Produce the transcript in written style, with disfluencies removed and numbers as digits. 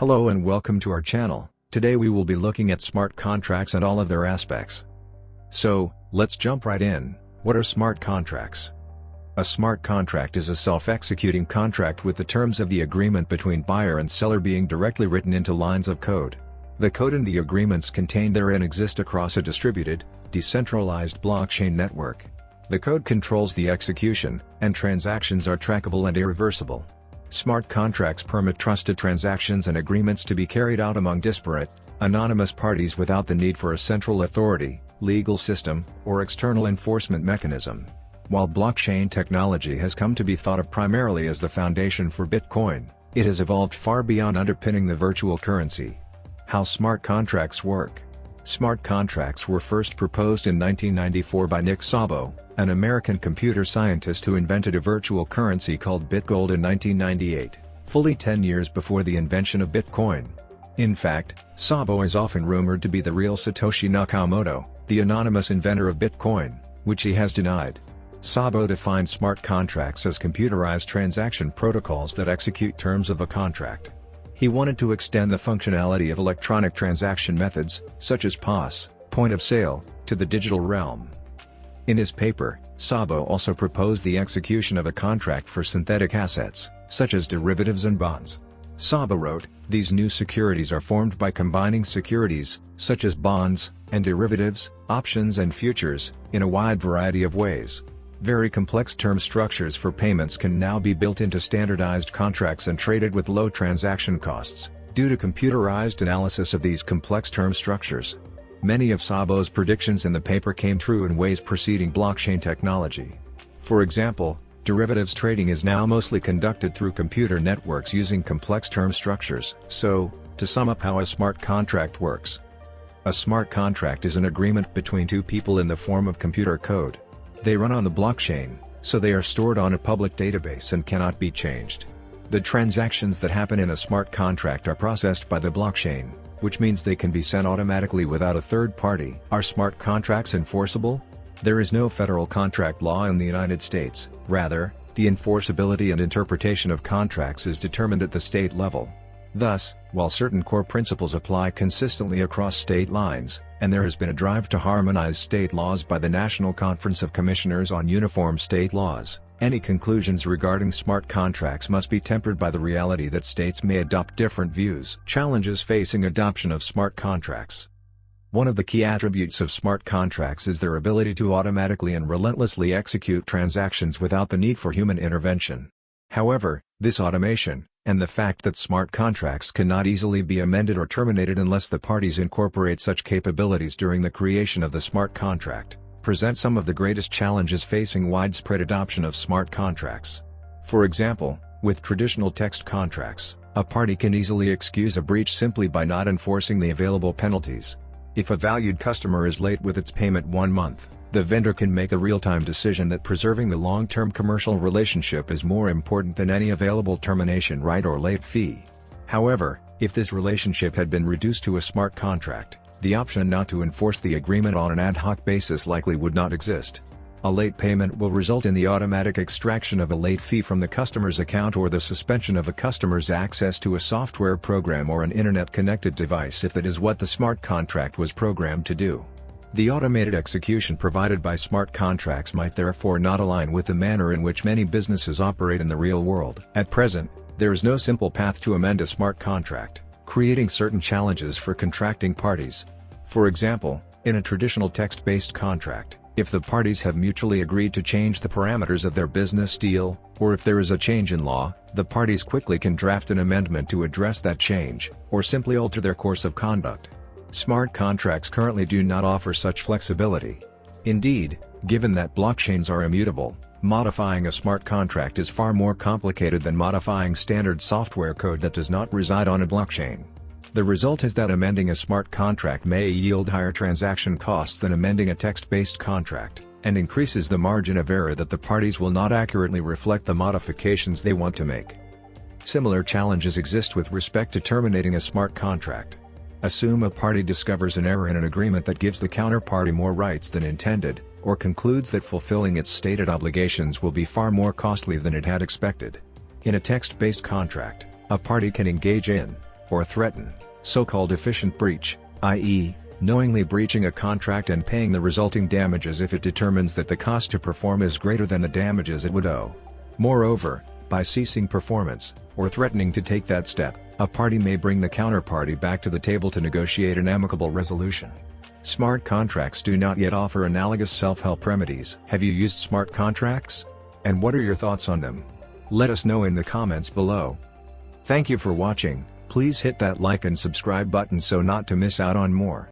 Hello and welcome to our channel. Today we will be looking at smart contracts and all of their aspects. So, let's jump right in. What are smart contracts? A smart contract is a self-executing contract with the terms of the agreement between buyer and seller being directly written into lines of code. The code and the agreements contained therein exist across a distributed, decentralized blockchain network. The code controls the execution, and transactions are trackable and irreversible. Smart contracts permit trusted transactions and agreements to be carried out among disparate, anonymous parties without the need for a central authority, legal system, or external enforcement mechanism. While blockchain technology has come to be thought of primarily as the foundation for Bitcoin, it has evolved far beyond underpinning the virtual currency. How smart contracts work. Smart contracts were first proposed in 1994 by Nick Szabo, an American computer scientist who invented a virtual currency called BitGold in 1998, fully 10 years before the invention of Bitcoin. In fact, Szabo is often rumored to be the real Satoshi Nakamoto, the anonymous inventor of Bitcoin, which he has denied. Szabo defined smart contracts as computerized transaction protocols that execute terms of a contract. He wanted to extend the functionality of electronic transaction methods, such as POS, point of sale, to the digital realm. In his paper, Szabo also proposed the execution of a contract for synthetic assets, such as derivatives and bonds. Szabo wrote, "These new securities are formed by combining securities, such as bonds, and derivatives, options and futures, in a wide variety of ways. Very complex term structures for payments can now be built into standardized contracts and traded with low transaction costs, due to computerized analysis of these complex term structures." Many of Szabo's predictions in the paper came true in ways preceding blockchain technology. For example, derivatives trading is now mostly conducted through computer networks using complex term structures. So, to sum up how a smart contract works. A smart contract is an agreement between two people in the form of computer code. They run on the blockchain, so they are stored on a public database and cannot be changed. The transactions that happen in a smart contract are processed by the blockchain, which means they can be sent automatically without a third party. Are smart contracts enforceable? There is no federal contract law in the United States. Rather, the enforceability and interpretation of contracts is determined at the state level. Thus, while certain core principles apply consistently across state lines, and there has been a drive to harmonize state laws by the National Conference of Commissioners on Uniform State Laws, any conclusions regarding smart contracts must be tempered by the reality that states may adopt different views. Challenges facing adoption of smart contracts. One of the key attributes of smart contracts is their ability to automatically and relentlessly execute transactions without the need for human intervention. However, this automation, and the fact that smart contracts cannot easily be amended or terminated unless the parties incorporate such capabilities during the creation of the smart contract, present some of the greatest challenges facing widespread adoption of smart contracts. For example, with traditional text contracts, a party can easily excuse a breach simply by not enforcing the available penalties. If a valued customer is late with its payment 1 month, the vendor can make a real-time decision that preserving the long-term commercial relationship is more important than any available termination right or late fee. However, if this relationship had been reduced to a smart contract, the option not to enforce the agreement on an ad hoc basis likely would not exist. A late payment will result in the automatic extraction of a late fee from the customer's account or the suspension of a customer's access to a software program or an internet-connected device if that is what the smart contract was programmed to do. The automated execution provided by smart contracts might therefore not align with the manner in which many businesses operate in the real world. At present, there is no simple path to amend a smart contract, creating certain challenges for contracting parties. For example, in a traditional text-based contract, if the parties have mutually agreed to change the parameters of their business deal, or if there is a change in law, the parties quickly can draft an amendment to address that change, or simply alter their course of conduct. Smart contracts currently do not offer such flexibility. Indeed, given that blockchains are immutable, modifying a smart contract is far more complicated than modifying standard software code that does not reside on a blockchain. The result is that amending a smart contract may yield higher transaction costs than amending a text-based contract, and increases the margin of error that the parties will not accurately reflect the modifications they want to make. Similar challenges exist with respect to terminating a smart contract. Assume a party discovers an error in an agreement that gives the counterparty more rights than intended, or concludes that fulfilling its stated obligations will be far more costly than it had expected. In a text-based contract, a party can engage in, or threaten, so-called efficient breach, i.e., knowingly breaching a contract and paying the resulting damages if it determines that the cost to perform is greater than the damages it would owe. Moreover, by ceasing performance, or threatening to take that step, a party may bring the counterparty back to the table to negotiate an amicable resolution. Smart contracts do not yet offer analogous self-help remedies. Have you used smart contracts? And what are your thoughts on them? Let us know in the comments below. Thank you for watching. Please hit that like and subscribe button so not to miss out on more.